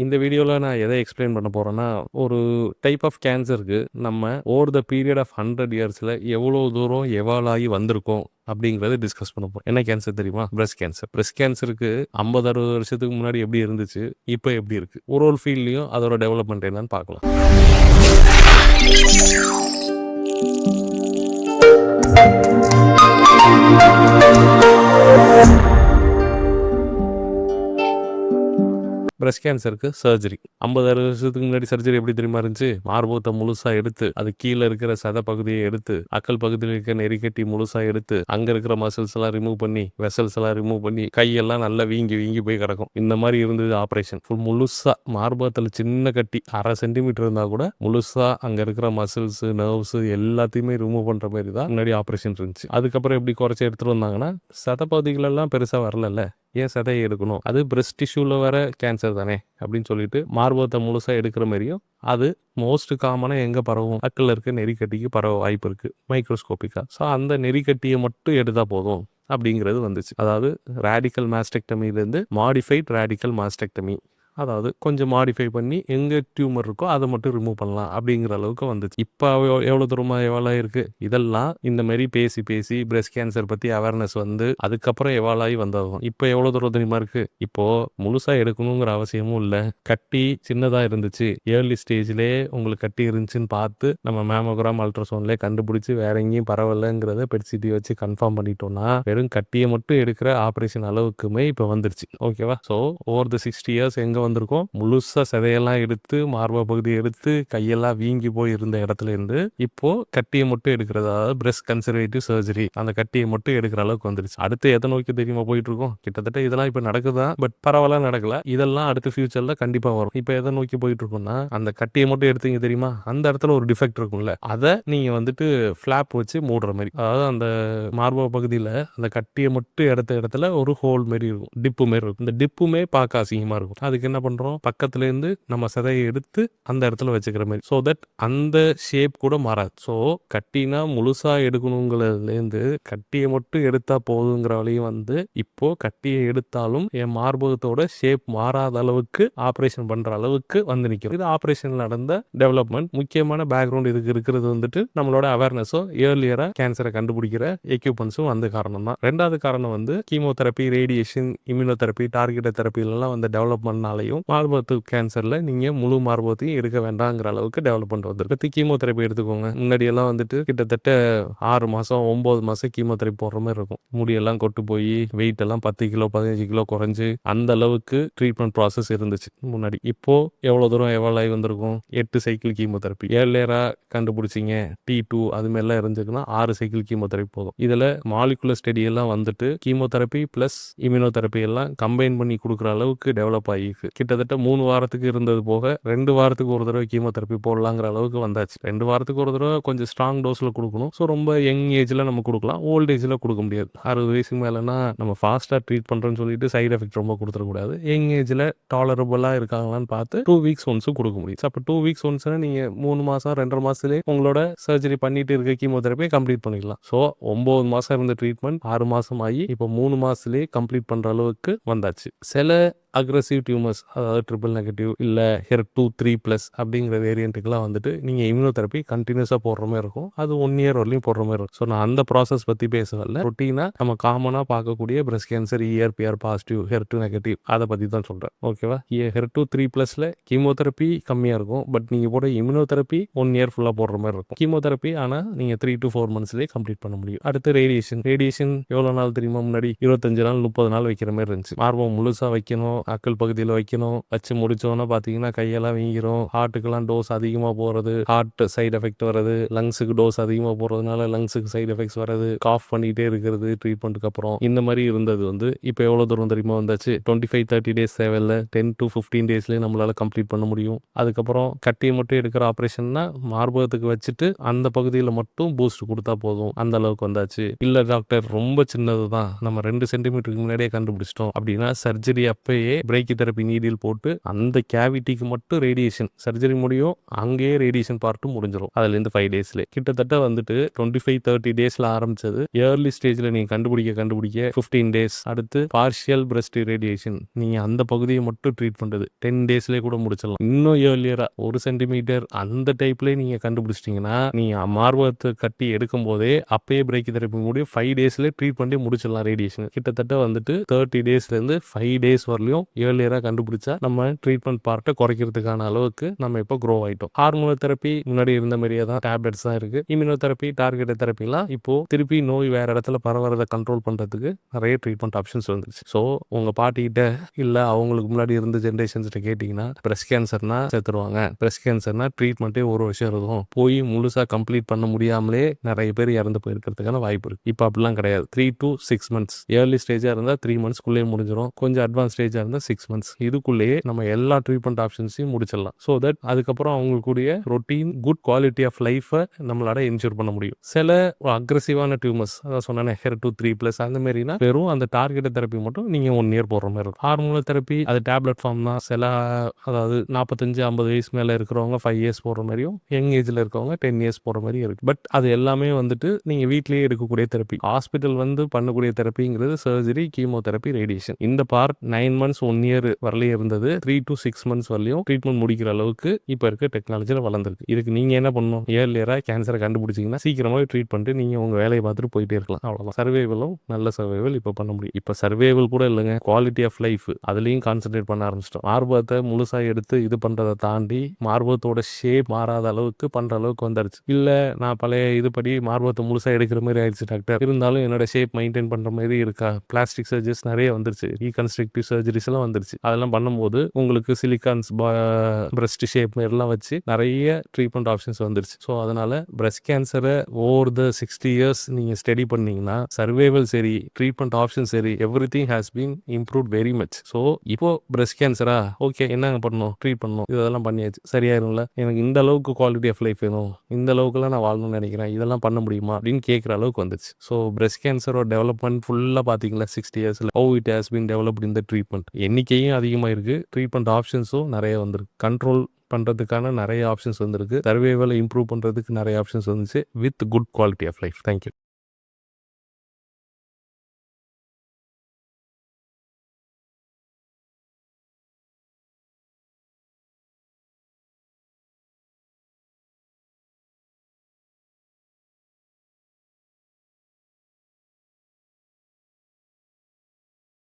இந்த வீடியோல நான் எதை எக்ஸ்பிளைன் பண்ண போறேன்னா, ஒரு டைப் ஆஃப் கேன்சருக்கு நம்ம ஓவர் த பீரியட் ஆஃப் 100 இயர்ஸ்ல எவ்வளோ தூரம் எவால்வ் ஆகி வந்திருக்கோம் அப்படிங்கிறத டிஸ்கஸ் பண்ண போறோம். என்ன கேன்சர் தெரியுமா? Breast cancer. பிரஸ்ட் கேன்சருக்கு 50, 60 வருஷத்துக்கு முன்னாடி எப்படி இருந்துச்சு, இப்போ எப்படி இருக்கு? ஒரு ஃபீல்ட்லயும் அதோட டெவலப்மெண்ட் என்னன்னு பார்க்கலாம். பிரஸ்ட் கேன்சருக்கு சர்ஜரி 50-60 வருஷத்துக்கு முன்னாடி சர்ஜரி எப்படி தெரியுமா இருந்துச்சு? மார்பகத்தை முழுசா எடுத்து அது கீழே இருக்கிற சத பகுதியை எடுத்து அக்கல் பகுதியில் இருக்க நெறிக்கட்டி முழுசா எடுத்து அங்க இருக்கிற மசில்ஸ் எல்லாம் ரிமூவ் பண்ணி வெசல்ஸ் எல்லாம் ரிமூவ் பண்ணி கையெல்லாம் நல்லா வீங்கி வீங்கி போய் கிடக்கும். இந்த மாதிரி இருந்தது ஆப்ரேஷன். ஃபுல் முழுசா மார்பகத்தில் சின்ன கட்டி 1/2 சென்டிமீட்டர் இருந்தா கூட முழுசா அங்க இருக்கிற மசில்ஸ் நர்வ்ஸ் எல்லாத்தையுமே ரிமூவ் பண்ற மாதிரி தான் முன்னாடி ஆப்ரேஷன் இருந்துச்சு. அதுக்கப்புறம் எப்படி குறைச்சி எடுத்துட்டு வந்தாங்கன்னா சத பகுதிகள் எல்லாம் பெருசா வரல, ஏன் சதையை எடுக்கணும், அது பிரஸ்ட் டிஷ்யூல வர கேன்சர் தானே அப்படின்னு சொல்லிட்டு மார்பகத்தை முழுசா எடுக்கிற மாதிரியும் அது மோஸ்ட் காமனா எங்க பரவும், அக்கில் இருக்க நெறிக்கட்டிக்கு பரவ வாய்ப்பு இருக்கு மைக்ரோஸ்கோபிக்கா. ஸோ அந்த நெறிக்கட்டியை மட்டும் எடுத்தா போதும் அப்படிங்கிறது வந்துச்சு. அதாவது ரேடிக்கல் மாஸ்டெக்டமிலேருந்து மாடிஃபைட் ரேடிக்கல் மாஸ்டெக்டமி, அதாவது கொஞ்சம் மாடிஃபை பண்ணி எங்கே டியூமர் இருக்கோ அதை மட்டும் ரிமூவ் பண்ணலாம் அப்படிங்கிற அளவுக்கு வந்துச்சு. இப்போ எவ்வளோ தூரமாக எவ்வளோ இருக்குது, இதெல்லாம் இந்த மாதிரி பேசி பேசி பிரஸ்ட் கேன்சர் பற்றி அவேர்னஸ் வந்து அதுக்கப்புறம் எவால்வ் ஆகி வந்ததும் இப்போ எவ்வளோ தூரம் தெரியுமா இருக்குது. இப்போது முழுசாக எடுக்கணுங்கிற அவசியமும் இல்லை. கட்டி சின்னதாக இருந்துச்சு, ஏர்லி ஸ்டேஜ்லேயே உங்களுக்கு கட்டி இருந்துச்சுன்னு பார்த்து நம்ம மேமோகிராம் அல்ட்ராசவுண்ட்லேயே கண்டுபிடிச்சி வேற எங்கேயும் பரவாயில்லைங்கிறத பெட்சிட்டி வச்சு கன்ஃபார்ம் பண்ணிட்டோம்னா வெறும் கட்டியை மட்டும் எடுக்கிற ஆப்ரேஷன் அளவுக்குமே இப்போ வந்துருச்சு. ஓகேவா? ஸோ ஓவர் த 60 இயர்ஸ் எங்கே வந்திருக்கோம், முழுசா சதையெல்லாம் எடுத்து மார்பக பகுதியை எடுத்து கையெல்லாம் வீங்கி போய் இருந்த இடத்துல இருந்து இப்போ கட்டியை மட்டும் எடுக்கிறது, அதாவது பிரஸ்ட் கன்சர்வேட்டிவ் சர்ஜரி, அந்த கட்டியை மட்டும் எடுக்கிற அளவுக்கு வந்துருச்சு. அடுத்து எதை நோக்கி தெரியுமா போயிட்டு இருக்கோம்? கிட்டத்தட்ட இதெல்லாம் இப்போ நடக்குதான், பட் பரவாயில்ல நடக்கல. இதெல்லாம் அடுத்த ஃபியூச்சர்ல கண்டிப்பா வரும். இப்போ எதை நோக்கி போயிட்டு இருக்கோம்னா, அந்த கட்டியை மட்டும் எடுத்தீங்க தெரியுமா, அந்த இடத்துல ஒரு டிஃபெக்ட் இருக்கும்ல, அதை நீங்க வந்துட்டு ஃபிளாப் வச்சு மூடுற மாதிரி, அதாவது அந்த மார்பக பகுதியில் அந்த கட்டியை மட்டும் எடுத்த இடத்துல ஒரு ஹோல் மாதிரி இருக்கும், டிப்பு மாதிரி இருக்கும். இந்த டிப்புமே பார்க்க அசிங்கமா இருக்கும். அதுக்கு என்ன பண்றோம், பக்கத்துல இருந்து நம்ம சதையை எடுத்து அந்த இடத்துல வச்சுக்கிற மாதிரி, ஸோ தட் அந்த ஷேப் கூட மாறாது. ஸோ கட்டினா முழுசா எடுக்கணுங்கிறதுலேருந்து கட்டியை மட்டும் எடுத்தா போதுங்கிற வழியும் வந்து இப்போ கட்டியை எடுத்தாலும் என் மார்பகத்தோட ஷேப் மாறாத அளவுக்கு ஆப்ரேஷன் பண்ற அளவுக்கு வந்து நிற்கும். இது ஆப்ரேஷன் நடந்த டெவலப்மெண்ட். முக்கியமான பேக்ரவுண்ட் இதுக்கு இருக்கிறது வந்துட்டு நம்மளோட அவேர்னஸும் ஏர்லியரா கேன்சரை கண்டுபிடிக்கிற எக்யூப்மெண்ட்ஸும் வந்து காரணம் தான். ரெண்டாவது காரணம் வந்து கீமோதெரப்பி, ரேடியேஷன், இம்யூனோதெரப்பி, டார்கெட் தெரப்பிலாம் வந்து டெவலப்மெண்ட்னாலையும் மார்பகத்து கேன்சர்ல நீங்க முழு மார்பகத்தையும் எடுக்க வேண்டாங்கிற அளவுக்கு டெவலப்மெண்ட் வந்துருக்கு. பத்தி கீமோதெரப்பி எடுத்துக்கோங்க. முன்னாடி எல்லாம் வந்துட்டு கிட்டத்தட்ட 6 மாசம் 9 மாசம் கீமோதெரப்பி போடுற மாதிரி இருக்கும். முடியெல்லாம் கொட்டு போய் வெயிட் எல்லாம் 10 கிலோ 15 கிலோ குறைஞ்சு அந்த அளவுக்கு ட்ரீட்மெண்ட் ப்ராசஸ் இருந்துச்சு முன்னாடி. இப்போ எவ்வளவு தூரம் எவ்வளவு ஆகி வந்திருக்கும், 8 சைக்கிள் கீமோதெரப்பி. ஏர்லியரா கண்டுபிடிச்சிங்க T2 அது மாதிரிலாம் இருந்துச்சுன்னா 6 சைக்கிள் கீமோதெரப்பி போதும். இதுல மாலிகுலர் ஸ்டடி எல்லாம் வந்துட்டு கீமோதெரப்பி பிளஸ் இம்யூனோதெரப்பி எல்லாம் கம்பைன் பண்ணி கொடுக்குற அளவுக்கு டெவலப் ஆகிருக்கு. கிட்டத்தட்ட 3 வாரத்துக்கு இருந்தது போக 2 வாரத்துக்கு ஒரு தடவை கீமோதெரப்பி போடலாங்கிற அளவுக்கு வந்தாச்சு. 2 வாரத்துக்கு ஒரு தடவை கொஞ்சம் ஸ்ட்ராங் டோஸ்ல கொடுக்கணும். ஸோ ரொம்ப யங் ஏஜ்ல நம்ம கொடுக்கலாம், ஓல்ட் ஏஜ்ல கொடுக்க முடியாது. 60 வயசுக்கு மேலனா நம்ம ஃபாஸ்டா ட்ரீட் பண்றோம்னு சொல்லிட்டு சைடு எஃபெக்ட் ரொம்ப கொடுத்துடக்கூடாது. யங் ஏஜ்ல டாலரபிளா இருக்காங்களான்னு பார்த்து 2 வீக்ஸ் ஒன்ஸும் கொடுக்க முடியும். அப்போ 2 வீக்ஸ் ஒன்ஸ்னா நீங்க 3 மாசம் 2.5 மாசத்துலேயே உங்களோட சர்ஜரி பண்ணிட்டு இருக்க கீமோதெரப்பியை கம்ப்ளீட் பண்ணிக்கலாம். ஸோ 9 மாசம் இருந்த ட்ரீட்மெண்ட் 6 மாசம் ஆகி இப்போ 3 மாசத்துலேயே கம்ப்ளீட் பண்ற அளவுக்கு வந்தாச்சு. சில அக்ரெசிவ் டியூமர்ஸ், அதாவது ட்ரிபிள் நெகட்டிவ் இல்லை HER2 3+ அப்படிங்கிற வேரியண்ட்டுக்கெல்லாம் வந்துட்டு நீங்கள் இம்யூனோதெரப்பி கண்டினியூஸாக போடுற மாதிரி இருக்கும். அது 1 இயர் வரலையும் போடுற மாதிரி இருக்கும். ஸோ நான் அந்த ப்ராசஸ் பற்றி பேசவில்லை. ரொட்டீனாக நம்ம காமனாக பார்க்கக்கூடிய breast cancer ER/PR positive HER2 negative அதை பற்றி தான் சொல்கிறேன். ஓகேவா? HER2 3+ல கீமோதெரப்பி கம்மியாக இருக்கும், பட் நீங்கள் போட இம்யூனோதெரப்பி 1 இயர் ஃபுல்லாக போடுற மாதிரி இருக்கும். கீமோதெரப்பி ஆனால் நீங்கள் 3 to 4 monthsலேயே கம்ப்ளீட் பண்ண முடியும். அடுத்து ரேடியேஷன். ரேடியேஷன் எவ்வளோ நாள் தெரியுமா? முன்னாடி 25 நாள் 30 நாள் வைக்கிற மாதிரி இருந்துச்சு. மார்பகம் முழுசாக வைக்கணும், அக்கல் பகுதியில் வைக்கணும். வச்சு முடிச்சோன்னா பார்த்தீங்கன்னா கையெல்லாம் வீங்கிரும். ஹார்ட்டுக்கெல்லாம் டோஸ் அதிகமாக போகிறது, ஹார்ட் சைடு எஃபெக்ட் வர்றது, லங்ஸுக்கு டோஸ் அதிகமாக போகிறதுனால லங்ஸுக்கு சைடு எஃபெக்ட்ஸ் வர்றது, காஃப் பண்ணிகிட்டே இருக்கிறது ட்ரீட்மெண்ட்டுக்கு அப்புறம். இந்த மாதிரி இருந்தது வந்து இப்போ எவ்வளோ தூரம் தெரியுமா வந்தாச்சு? 25-30 டேஸ் தேவையில்லை, 10 to 15 டேஸ்லேயே நம்மளால் கம்ப்ளீட் பண்ண முடியும். அதுக்கப்புறம் கட்டியை மட்டும் எடுக்கிற ஆப்ரேஷன்னா மார்பகத்துக்கு வச்சுட்டு அந்த பகுதியில் மட்டும் பூஸ்ட் கொடுத்தா போதும், அந்த அளவுக்கு வந்தாச்சு. இல்லை டாக்டர் ரொம்ப சின்னது தான், நம்ம 2 சென்டிமீட்டருக்கு முன்னாடியே கண்டுபிடிச்சிட்டோம் அப்படின்னா சர்ஜரி அப்பயே உள்ளேயே பிரேக்கி தெரப்பி நீடில் போட்டு அந்த கேவிட்டிக்கு மட்டும் ரேடியேஷன் சர்ஜரி முடியும், அங்கேயே ரேடியேஷன் பார்ட்டும் முடிஞ்சிடும். அதுலேருந்து 5 டேஸ்ல கிட்டத்தட்ட வந்துட்டு 25-30 டேஸ்ல ஆரம்பிச்சது ஏர்லி ஸ்டேஜ்ல நீங்க கண்டுபிடிக்க 15 டேஸ். அடுத்து பார்ஷியல் பிரஸ்ட் ரேடியேஷன், நீங்க அந்த பகுதியை மட்டும் ட்ரீட் பண்றது 10 டேஸ்லேயே கூட முடிச்சிடலாம். இன்னும் ஏர்லியரா 1 சென்டிமீட்டர் அந்த டைப்லேயே நீங்க கண்டுபிடிச்சிட்டீங்கன்னா நீங்க மார்பகத்தை கட்டி எடுக்கும் போதே அப்பயே பிரேக்கி தெரப்பி முடியும் 5 டேஸ்ல ட்ரீட் பண்ணி முடிச்சிடலாம். ரேடியேஷன் கிட்டத்தட்ட வந்துட்டு 30 டேஸ்ல இருந்து 5 டேஸ் வரலையும் ஏர்லியரா கண்டுபிடிச்சா நம்ம ட்ரீட்மெண்ட் பார்ட்டை குறைக்கிறதுக்கான அளவுக்கு நம்ம இப்போ க்ரோ ஆயிட்டோம். ஹார்மோனோ தெரப்பி முன்னாடி இருந்த மாதிரியே தான், டேப்லெட்ஸ் தான் இருக்கு. இம்யூனோதெரப்பி, டார்கெட்டட் தெரப்பிலாம் இப்போ திருப்பி நோய் வேற இடத்துல பரவறதை கண்ட்ரோல் பண்றதுக்கு நிறைய ட்ரீட்மெண்ட் ஆப்ஷன்ஸ் வந்துருச்சு. ஸோ உங்க பாட்டிகிட்ட இல்ல அவங்களுக்கு முன்னாடி இருந்த ஜென்ரேஷன்ஸ்கிட்ட கேட்டீங்கன்னா பிரஸ்ட் கேன்சர்னா செத்துருவாங்க, பிரஸ்ட் கேன்சர்னா ட்ரீட்மெண்ட்டே ஒரு வருஷம் இருக்கும், போய் முழுசா கம்ப்ளீட் பண்ண முடியாமலே நிறைய பேர் இறந்து போயிருக்கிறதுக்கான வாய்ப்பு இருக்கு. இப்போ அப்படிலாம் கிடையாது. 3 to 6 months, ஏர்லி ஸ்டேஜா இருந்தா 3 monthsக்குள்ளேயே முடிஞ்சிடும், கொஞ்சம் அட்வான்ஸ் ஸ்டேஜா இருந்தா 6 months. இதுக்குள்ளேயே நம்ம எல்லா ட்ரீட்மெண்ட் ஆப்ஷன்ஸையும் முடிச்சிடலாம். ஸோ தட் அதுக்கப்புறம் அவங்களுக்குடைய ரொட்டீன் குட் குவாலிட்டி ஆஃப் லைஃபை நம்மளால என்ஷூர் பண்ண முடியும். சில அக்ரெசிவான டியூமர்ஸ், அதான் சொன்னேன் HER2 3+ அந்த மாதிரினா வெறும் அந்த டார்கெட்டட் தெரப்பி மட்டும் நீங்க 1 year போடுற மாதிரி இருக்கும். ஹார்மோனல் தெரப்பி அது டேப்லெட் ஃபார்ம் தான். சில அதாவது 45-50 வயசு மேல இருக்கிறவங்க 5 years போடுற மாதிரியும், யங் ஏஜ்ல இருக்கவங்க 10 years போடுற மாதிரி இருக்கு. பட் அது எல்லாமே வந்துட்டு நீங்க வீட்லயே எடுக்கக்கூடிய தெரப்பி. ஹாஸ்பிட்டல் வந்து பண்ணக்கூடிய தெரப்பிங்கிறது சர்ஜரி, கீமோதெரப்பி, ரேடியேஷன். இந்த பார்ட் 9 months 1 year வரலையே இருந்தது. 3 to 6 months வரலையும் ட்ரீட்மெண்ட் முடிக்கிற அளவுக்கு இப்போ இருக்க டெக்னாலஜியில் வளர்ந்துருக்கு. இதுக்கு நீங்க என்ன பண்ணணும்? ஏர்லியரா கேன்சரை கண்டுபிடிச்சிங்கன்னா சீக்கிரமாகவே ட்ரீட் பண்ணிட்டு நீங்க உங்க வேலையை பார்த்துட்டு போயிட்டே இருக்கலாம். அவ்வளோதான். சர்வைவலும் நல்ல சர்வைவல் இப்போ பண்ண முடியும். இப்போ சர்வைவல் கூட இல்லைங்க, குவாலிட்டி ஆஃப் லைஃப் அதுலேயும் கான்சென்ட்ரேட் பண்ண ஆரம்பிச்சிட்டோம். மார்பகத்தை முழுசாக எடுத்து இது பண்ணுறதை தாண்டி மார்பகத்தோட ஷேப் மாறாத அளவுக்கு பண்ணுற அளவுக்கு வந்துருச்சு. இல்லை நான் பழைய இதுபடி மார்பகத்தை முழுசாக எடுக்கிற மாதிரி ஆயிடுச்சு டாக்டர், இருந்தாலும் என்னோட ஷேப் மெயின்டைன் பண்ணுற மாதிரி இருக்கா? பிளாஸ்டிக் சர்ஜரிஸ் நிறைய வந்துருச்சு, ரீகன்ஸ்ட்ரக்டிவ் சர்ஜரிஸ் எல்லாம் வந்துருச்சு. அதெல்லாம் பண்ணும்போது உங்களுக்கு சிலிகான்ஸ் பிரஸ்ட் ஷேப் மாதிரிலாம் வச்சு நிறைய ட்ரீட்மெண்ட் ஆப்ஷன்ஸ் வந்துருச்சு. ஸோ அதனால பிரஸ்ட் கேன்சரை ஓவர் த 60 years நீங்கள் ஸ்டடி பண்ணீங்கன்னா சர்வைவல் சரி, ட்ரீட்மெண்ட் ஆப்ஷன் சரி, everything has been improved very much. So இப்போ பிரஸ்ட் கேன்சரா ஓகே என்னங்க பண்ணணும்? ட்ரீட் பண்ணணும், இதெல்லாம் பண்ணியாச்சு, சரியாயிரும்ல, எனக்கு இந்த அளவுக்கு குவாலிட்டி ஆஃப் லைஃப் வேணும், இந்த அளவுக்குலாம் நான் வாழணும்னு நினைக்கிறேன், இதெல்லாம் பண்ண முடியுமா அப்படின்னு கேட்குற அளவுக்கு வந்துச்சு. ஸோ பிரஸ்ட் கேன்சரோட டெவலப்மெண்ட் ஃபுல்லாக பார்த்தீங்களா 60 yearsல how it has been developed in the treatment. எண்ணிக்கையும் அதிகமாக இருக்கு, ட்ரீட்மெண்ட் ஆப்ஷன்ஸும் நிறைய வந்திருக்கு, கண்ட்ரோல் பண்ணுறதுக்கான நிறைய ஆப்ஷன்ஸ் வந்திருக்கு, சர்வைவலை இம்ப்ரூவ் பண்ணுறதுக்கு நிறைய ஆப்ஷன்ஸ் வந்துச்சு with good quality of life. Thank you.